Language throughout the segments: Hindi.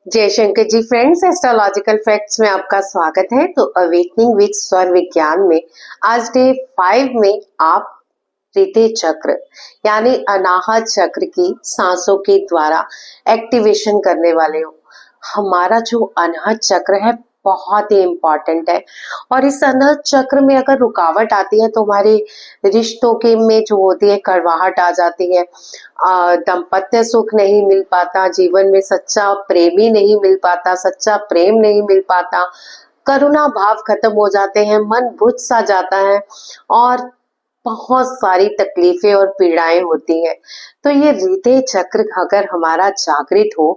जय Shankar ji friends, astrological facts में आपका स्वागत है। तो अवेकनिंग विद स्वर विज्ञान में आज डे 5 में आप हृदय चक्र यानी अनाहत चक्र की सांसों के द्वारा एक्टिवेशन करने वाले हो। हमारा जो अनाहत चक्र है बहुत ही इम्पोर्टेंट है और इस अनाहत चक्र में अगर रुकावट आती है तो हमारे रिश्तों के में जो होती है कड़वाहट आ जाती है, दाम्पत्य सुख नहीं मिल पाता, जीवन में सच्चा प्रेमी नहीं मिल पाता, सच्चा प्रेम नहीं मिल पाता, करुणा भाव खत्म हो जाते हैं, मन बुझ सा जाता है और बहुत सारी तकलीफें और पीड़ाएं होती हैं। तो ये हृदय चक्र अगर हमारा जागृत हो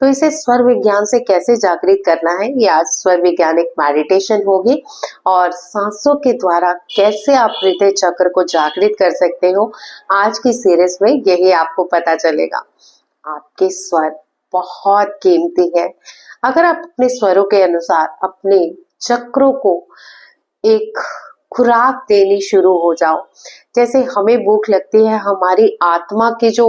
तो इसे स्वर विज्ञान से कैसे जागृत करना है, ये आज स्वर विज्ञानिक मेडिटेशन होगी और सांसों के द्वारा कैसे आप हृदय चक्र को जागृत कर सकते हो, आज की सीरीज में यही आपको पता चलेगा। आपके स्वर बहुत कीमती है। अगर आप अपने स्वरों के अनुसार अपने चक्रों को एक खुराक देनी शुरू हो जाओ, जैसे हमें भूख लगती है, हमारी आत्मा के जो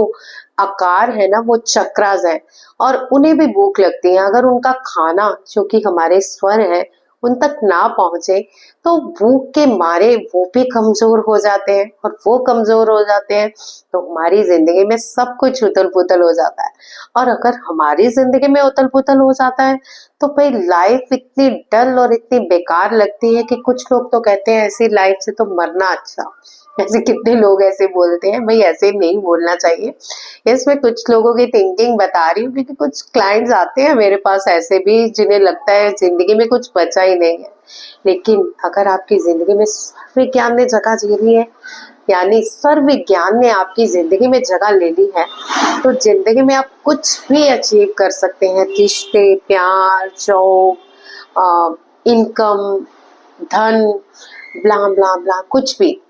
आकार है ना वो चक्रास है और उन्हें भी भूख लगती है। अगर उनका खाना जो कि हमारे स्वर है उन तक ना पहुंचे तो भूख के मारे वो भी कमजोर हो जाते हैं और वो कमजोर हो जाते हैं तो हमारी जिंदगी में सब कुछ उथल पुथल हो जाता है। और अगर हमारी जिंदगी में उथल पुथल हो जाता है तो भाई लाइफ इतनी डल और इतनी बेकार लगती है कि कुछ लोग तो कहते हैं ऐसी लाइफ से तो मरना अच्छा। ऐसे कितने लोग ऐसे बोलते हैं, भाई ऐसे नहीं बोलना चाहिए। इसमें कुछ लोगों की थिंकिंग बता रही हूँ क्योंकि कुछ क्लाइंट्स आते हैं मेरे पास ऐसे भी जिन्हें लगता है जिंदगी में कुछ बचा ही नहीं है। लेकिन अगर आपकी जिंदगी में स्वर विज्ञान ने जगह जी ली है, यानी स्वर विज्ञान ने आपकी जिंदगी में जगह ले ली है, तो जिंदगी में आप कुछ भी अचीव कर सकते हैं। रिश्ते, प्यार, जॉब, इनकम, धन, ब्ला ब्ला ब्ला, कुछ भी।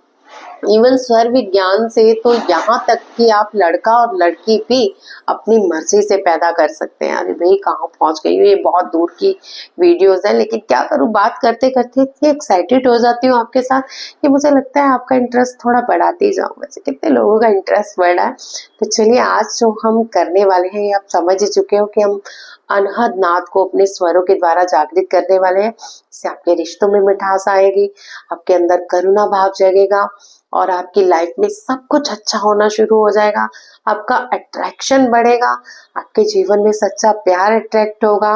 इवन स्वर विज्ञान से तो यहाँ तक कि आप लड़का और लड़की भी अपनी मर्जी से पैदा कर सकते हैं। अरे भाई कहाँ पहुंच गई हूँ, ये बहुत दूर की वीडियोस है, लेकिन क्या करूँ, बात करते करते इतनी एक्साइटेड हो जाती हूँ आपके साथ कि मुझे लगता है आपका इंटरेस्ट थोड़ा बढ़ाती जाऊँ। वैसे कितने लोगों का इंटरेस्ट बढ़ा है। तो चलिए आज जो हम करने वाले हैं ये आप समझ ही चुके हो कि हम अनहद नाद को अपने स्वरों के द्वारा जागृत करने वाले हैं। इससे आपके रिश्तों में मिठास आएगी, आपके अंदर करुणा भाव जगेगा और आपकी लाइफ में सब कुछ अच्छा होना शुरू हो जाएगा। आपका अट्रैक्शन बढ़ेगा, आपके जीवन में सच्चा प्यार अट्रैक्ट होगा।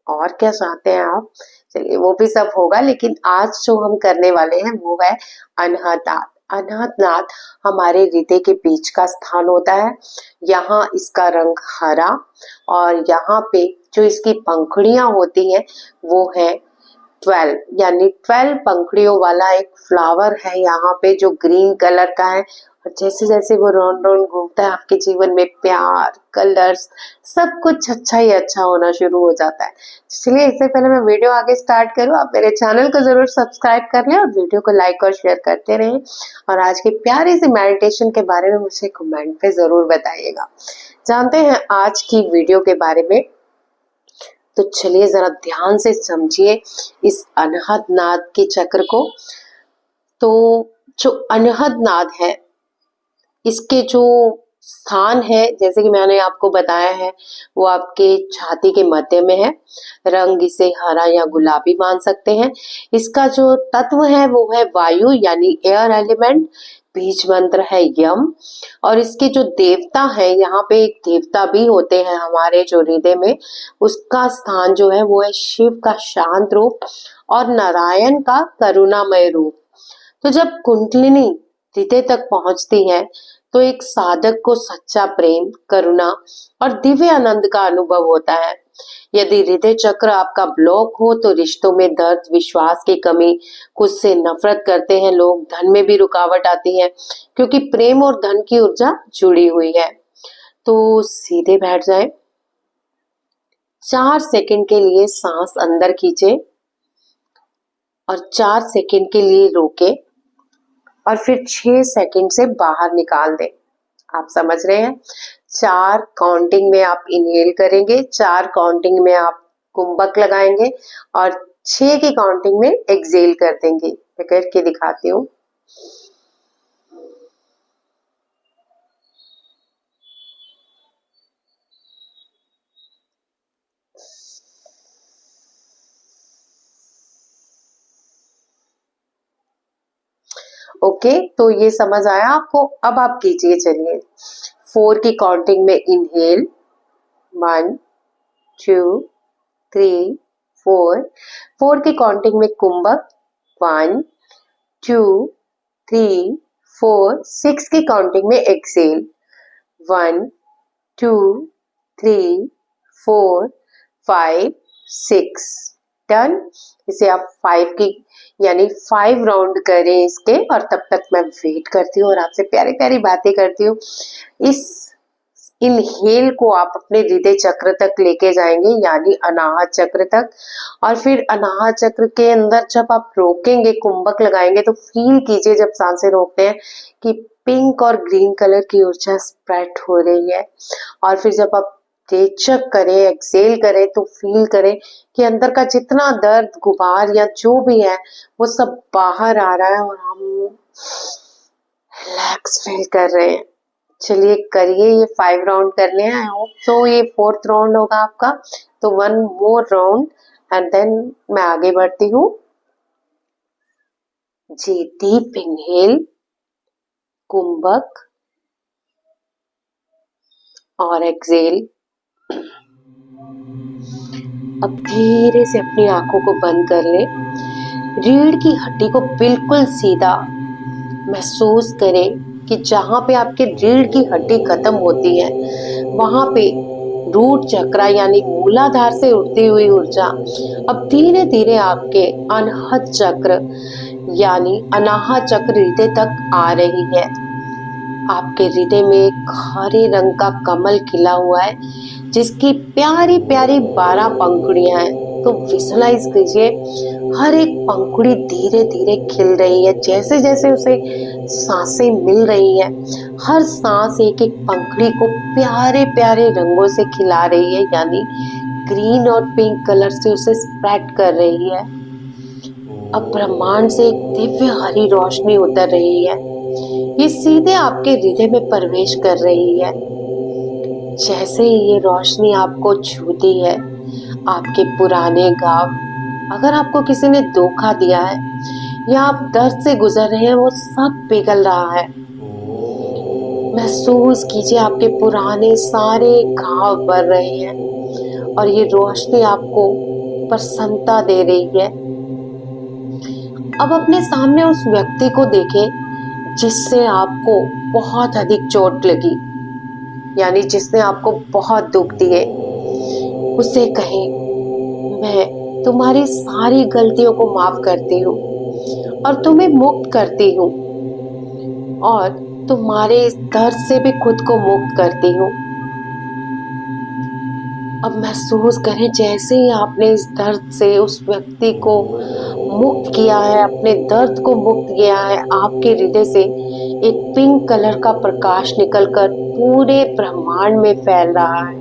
और क्या चाहते हैं आप, चलिए वो भी सब होगा। लेकिन आज जो हम करने वाले हैं वो है अनहद नाद। अनहद नाद हमारे हृदय के बीच का स्थान होता है। यहाँ इसका रंग हरा और यहाँ पे जो इसकी पंखुड़ियां होती हैं वो है 12, यानी 12 पंखुड़ियों वाला एक फ्लावर है यहाँ पे जो ग्रीन कलर का है। और जैसे जैसे वो राउंड राउंड घूमता है आपके जीवन में प्यार, कलर्स, सब कुछ अच्छा ही अच्छा होना शुरू हो जाता है। इसलिए इससे पहले मैं वीडियो आगे स्टार्ट करूँ, आप मेरे चैनल को जरूर सब्सक्राइब कर लें और वीडियो को लाइक और शेयर करते रहें। और आज की प्यारी सी मेडिटेशन के बारे में मुझे कमेंट पे जरूर बताइएगा। जानते हैं आज की वीडियो के बारे में, तो चलिए जरा ध्यान से समझिए इस अनहद नाद के चक्र को। तो जो अनहद नाद है इसके जो स्थान है, जैसे कि मैंने आपको बताया है, वो आपके छाती के मध्य में है। रंग इसे हरा या गुलाबी मान सकते हैं। इसका जो तत्व है वो है वायु यानी एयर एलिमेंट। बीज मंत्र है यम। और इसके जो देवता है, यहाँ पे एक देवता भी होते हैं हमारे जो हृदय में, उसका स्थान जो है वो है शिव का शांत रूप और नारायण का करुणामय रूप। तो जब कुंडलिनी हृदय तक पहुंचती है तो एक साधक को सच्चा प्रेम, करुणा और दिव्य आनंद का अनुभव होता है। यदि हृदय चक्र आपका ब्लॉक हो तो रिश्तों में दर्द, विश्वास की कमी, खुद से नफरत करते हैं लोग, धन में भी रुकावट आती है क्योंकि प्रेम और धन की ऊर्जा जुड़ी हुई है। तो सीधे बैठ जाएं, 4 सेकंड के लिए सांस अंदर खींचे और 4 सेकंड के लिए रोके और फिर 6 सेकंड से बाहर निकाल दें। आप समझ रहे हैं, 4 काउंटिंग में आप इनहेल करेंगे, 4 काउंटिंग में आप कुंभक लगाएंगे और 6 की काउंटिंग में एक्सेल कर देंगे। मैं करके दिखाती हूँ। ओके, तो ये समझ आया आपको। अब आप कीजिए, चलिए 4 की काउंटिंग में इनहेल 1 2 3 4, 4 की काउंटिंग में कुंभक 1 2 3 4, 6 की काउंटिंग में एक्सेल 1 2 3 4 5 6। डन। इसे आप 5 की यानी 5 राउंड करें इसके, और तब तक मैं वेट करती हूँ और आपसे प्यारी प्यारी बातें करती हूँ। इस इनहेल को आप अपने हृदय चक्र तक लेके जाएंगे, यानी अनाहत चक्र तक। और फिर अनाहत चक्र के अंदर जब आप रोकेंगे, कुंभक लगाएंगे, तो फील कीजिए जब सांसें रोकते हैं कि पिंक और ग्रीन कलर की ऊर्जा स्प्रेड हो रही है। और फिर जब आप रेचक करें, एक्सेल करें, तो फील करें कि अंदर का जितना दर्द, गुबार या जो भी है वो सब बाहर आ रहा है और हम रिलैक्स फील कर रहे हैं। चलिए करिए, ये 5 राउंड करने हैं। आई होप तो ये 4th राउंड होगा आपका। तो 1 मोर राउंड एंड देन मैं आगे बढ़ती हूँ। जी, डीप इनहेल, कुंभक और एक्सेल। अब धीरे से अपनी आंखों को बंद कर लें। रीढ़ की हड्डी को बिल्कुल सीधा महसूस करें कि जहां पे आपके रीढ़ की हड्डी खत्म होती है वहां पे रूट चक्र यानी मूलाधार से उठती हुई ऊर्जा अब धीरे धीरे आपके अनहत चक्र यानी अनाहत चक्र हृदय तक आ रही है। आपके हृदय में एक हरे रंग का कमल खिला हुआ है जिसकी प्यारी प्यारी 12 पंखुड़ियां हैं। तो विजुलाइज कीजिए, हर एक पंखुड़ी धीरे धीरे खिल रही है। जैसे जैसे उसे सांसें मिल रही है, हर सांस एक एक पंखुड़ी को प्यारे प्यारे रंगों से खिला रही है, यानी ग्रीन और पिंक कलर से उसे स्प्रेड कर रही है। अब ब्रह्मांड से एक दिव्य हरी रोशनी उतर रही है, ये सीधे आपके हृदय में प्रवेश कर रही है। जैसे ही ये रोशनी आपको छूती है, आपके पुराने घाव, अगर आपको किसी ने धोखा दिया है या आप दर्द से गुजर रहे हैं, वो सब पिघल रहा है। महसूस कीजिए आपके पुराने सारे घाव भर रहे हैं और ये रोशनी आपको प्रसन्नता दे रही है। अब अपने सामने उस व्यक्ति को देखें जिससे आपको बहुत अधिक चोट लगी, यानी जिसने आपको बहुत दुख दिए। उसे कहें, मैं तुम्हारी सारी गलतियों को माफ करती हूँ और तुम्हें मुक्त करती हूँ और तुम्हारे इस दर्द से भी खुद को मुक्त करती हूँ। अब महसूस करें जैसे ही आपने इस दर्द से उस व्यक्ति को मुक्त किया है, अपने दर्द को मुक्त किया है, आपके हृदय से एक पिंक कलर का प्रकाश निकलकर पूरे ब्रह्मांड में फैल रहा है।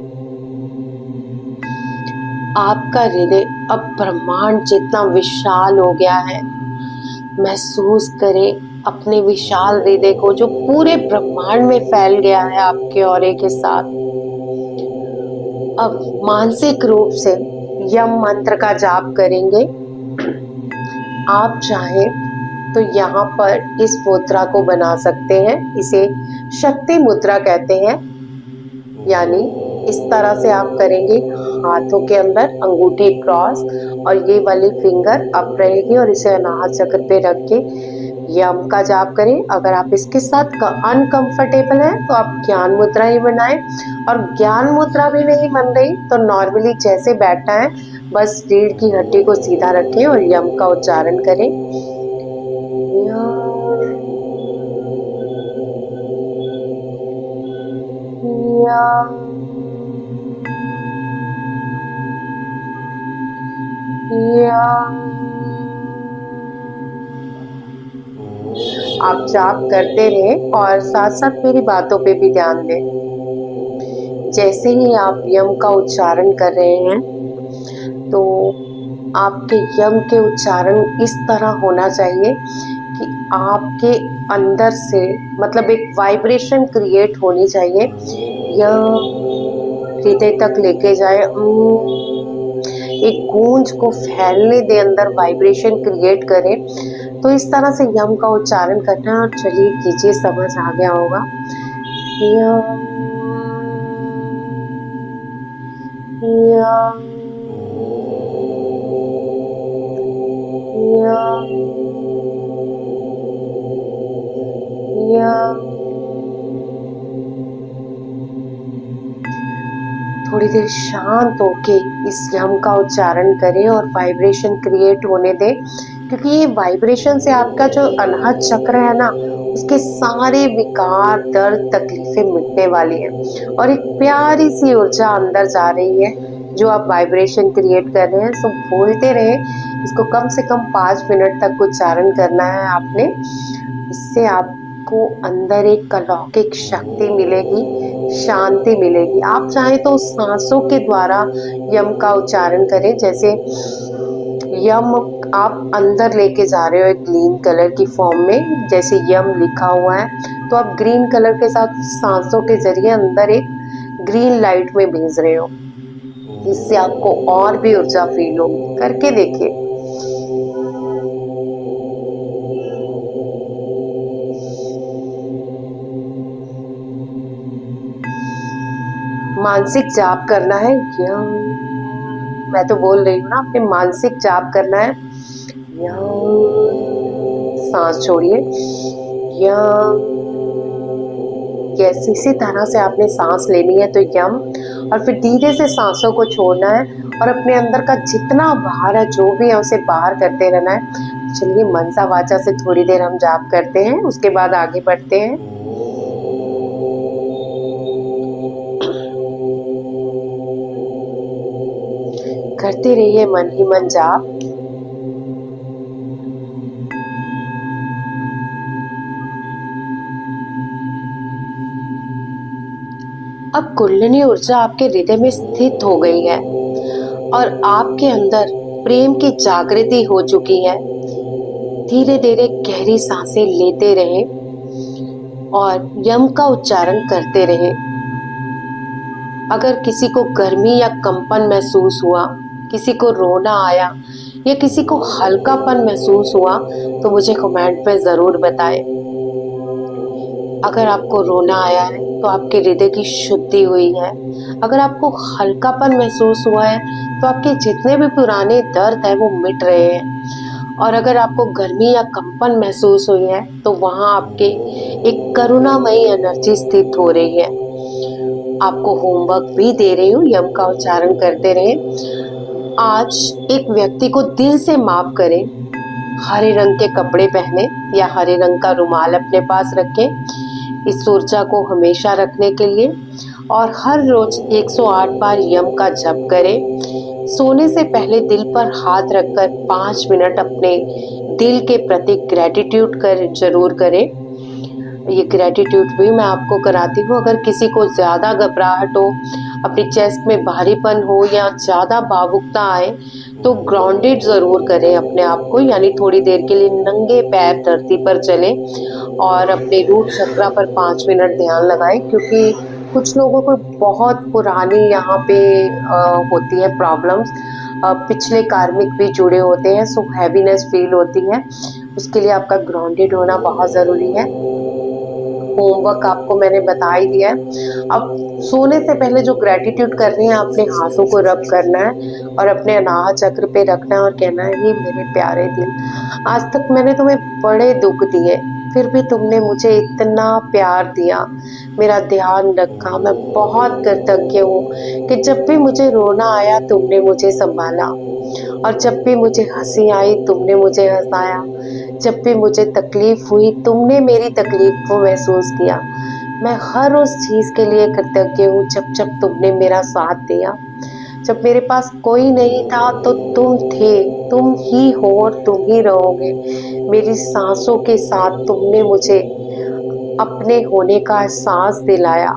आपका हृदय अब ब्रह्मांड जितना विशाल हो गया है। महसूस करें अपने विशाल हृदय को जो पूरे ब्रह्मांड में फैल गया है आपके ऑरे के साथ। अब मानसिक रूप से यम मंत्र का जाप करेंगे। आप चाहें तो यहाँ पर इस मुद्रा को बना सकते हैं, इसे शक्ति मुद्रा कहते हैं। यानी इस तरह से आप करेंगे, हाथों के अंदर अंगूठी क्रॉस और ये वाली फिंगर अप रहेगी और इसे अनाहत चक्र पे रख के यम का जाप करें। अगर आप इसके साथ अनकंफर्टेबल हैं तो आप ज्ञान मुद्रा ही बनाएं, और ज्ञान मुद्रा भी नहीं बन रही तो नॉर्मली जैसे बैठना है बस रीढ़ की हड्डी को सीधा रखें और यम का उच्चारण करें। आप जाप करते रहें और साथ साथ मेरी बातों पे भी ध्यान दें। जैसे ही आप यम का उच्चारण कर रहे हैं तो आपके यम के उच्चारण इस तरह होना चाहिए कि आपके अंदर से मतलब एक वाइब्रेशन क्रिएट होनी चाहिए। यह हृदय तक लेके जाए, एक गूंज को फैलने दे, अंदर वाइब्रेशन क्रिएट करें। तो इस तरह से यम का उच्चारण करना है और चलिए कीजिए, समझ आ गया होगा। यम यम यम यम। थोड़ी देर शांत होके इस यम का उच्चारण करें और वाइब्रेशन क्रिएट होने दें, क्योंकि ये वाइब्रेशन से आपका जो अनाहत चक्र है ना, उसके सारे विकार, दर्द, तकलीफें मिटने वाली हैं और एक प्यारी सी ऊर्जा अंदर जा रही है जो आप वाइब्रेशन क्रिएट कर रहे हैं। सो बोलते रहे इसको, कम से कम 5 मिनट तक उच्चारण करना है आपने। इससे आपको अंदर एक अलौकिक शक्ति मिलेगी, शांति मिलेगी। आप चाहें तो सांसों के द्वारा यम का उच्चारण करें। जैसे यम आप अंदर लेके जा रहे हो एक ग्रीन कलर की फॉर्म में, जैसे यम लिखा हुआ है, तो आप ग्रीन कलर के साथ सांसों के जरिए अंदर एक ग्रीन लाइट में भेज रहे हो। इससे आपको और भी ऊर्जा फील होगी। करके देखिए। मानसिक जाप करना है यम, मैं तो बोल रही हूँ ना, आपने मानसिक जाप करना है यम। सांस छोड़िए यम। यस, इसी तरह से आपने सांस लेनी है तो यम, और फिर धीरे से सांसों को छोड़ना है और अपने अंदर का जितना बाहर है, जो भी है, उसे बाहर करते रहना है। चलिए मनसा वाचा से थोड़ी देर हम जाप करते हैं, उसके बाद आगे बढ़ते हैं। करते रहिए मन ही मन जाप। अब कुंडलिनी ऊर्जा आपके हृदय में स्थित हो गई है और आपके अंदर प्रेम की जागृति हो चुकी है। धीरे धीरे गहरी सांसें लेते रहें और यम का उच्चारण करते रहें। अगर किसी को गर्मी या कंपन महसूस हुआ, किसी को रोना आया या किसी को हल्कापन महसूस हुआ तो मुझे कमेंट में जरूर बताएं। अगर आपको रोना आया है तो आपके हृदय की शुद्धि हुई है। अगर आपको हल्कापन महसूस हुआ है तो आपके जितने भी पुराने दर्द है वो मिट रहे हैं। और अगर आपको गर्मी या कंपन महसूस हुई है तो वहां आपके एक करुणामयी एनर्जी स्थित हो रही है। आपको होमवर्क भी दे रही हूँ, यम का उच्चारण करते रहे। आज एक व्यक्ति को दिल से माफ करें। हरे रंग के कपड़े पहने या हरे रंग का रुमाल अपने पास रखें इस ऊर्जा को हमेशा रखने के लिए। और हर रोज 108 बार यम का जप करें। सोने से पहले दिल पर हाथ रखकर 5 मिनट अपने दिल के प्रति ग्रेटिट्यूड जरूर करें। ये ग्रेटिट्यूड भी मैं आपको कराती हूँ। अगर किसी को ज्यादा घबराहट हो, अपनी चेस्ट में भारीपन हो या ज्यादा भावुकता आए तो ग्राउंडेड जरूर करें अपने आप को, यानी थोड़ी देर के लिए नंगे पैर धरती पर चलें और अपने रूट चक्रा पर 5 मिनट ध्यान लगाएं। क्योंकि कुछ लोगों को बहुत पुरानी यहाँ पे होती है प्रॉब्लम्स, पिछले कार्मिक भी जुड़े होते हैं, सो हैवीनेस फील होती है। उसके लिए आपका ग्राउंडेड होना बहुत जरूरी है। होमवर्क आपको मैंने बता ही दिया है। अब सोने से पहले जो ग्रेटिट्यूड कर रहे हैं, अपने हाथों को रब करना है और अपने अनाहत चक्र पे रखना है और कहना है, ये मेरे प्यारे दिल, आज तक मैंने तुम्हें बड़े दुख दिए, फिर भी तुमने मुझे इतना प्यार दिया, मेरा ध्यान रखा। मैं बहुत कृतज्ञ हूँ कि जब भी मुझे रोना आया तुमने मुझे संभाला, और जब भी मुझे हंसी आई तुमने मुझे हंसाया, जब भी मुझे तकलीफ हुई तुमने मेरी तकलीफ को महसूस किया। मैं हर उस चीज के लिए कृतज्ञ हूँ जब जब तुमने मेरा साथ दिया। जब मेरे पास कोई नहीं था तो तुम थे, तुम ही हो और तुम ही रहोगे। मेरी सांसों के साथ तुमने मुझे अपने होने का एहसास दिलाया।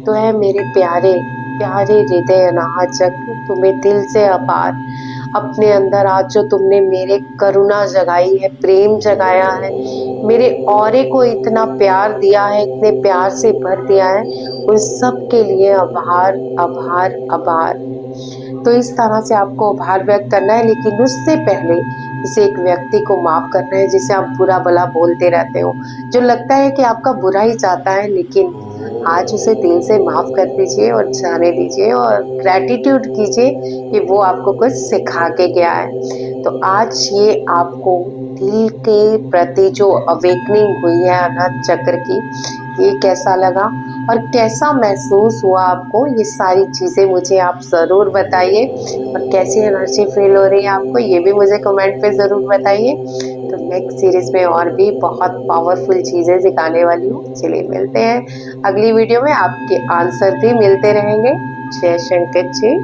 तो है मेरे प्यारे प्यारे हृदय अनाहत चक्र, तुम्हें दिल से आभार। अपने अंदर आज जो तुमने मेरे करुणा जगाई है, प्रेम जगाया है, मेरे औरे को इतना प्यार दिया है, इतने प्यार से भर दिया है, उन सब के लिए आभार आभार आभार। तो इस तरह से आपको आभार व्यक्त करना है, लेकिन उससे पहले किसी एक व्यक्ति को माफ करना है जिसे आप बुरा भला बोलते रहते हो, जो लगता है कि आपका बुरा ही चाहता है, लेकिन आज उसे दिल से माफ कर दीजिए और जाने दीजिए और ग्रैटिट्यूड कीजिए कि वो आपको कुछ सिखा के गया है। तो आज ये आपको दिल के प्रति जो अवेकनिंग हुई है अनाहत चक्र की, ये कैसा लगा और कैसा महसूस हुआ आपको, ये सारी चीज़ें मुझे आप ज़रूर बताइए। और कैसी एनर्जी फील हो रही है आपको, ये भी मुझे कमेंट पे ज़रूर बताइए। तो नेक्स्ट सीरीज़ में और भी बहुत पावरफुल चीज़ें सिखाने वाली हूँ। चलिए मिलते हैं अगली वीडियो में, आपके आंसर भी मिलते रहेंगे। जय शंकर जी।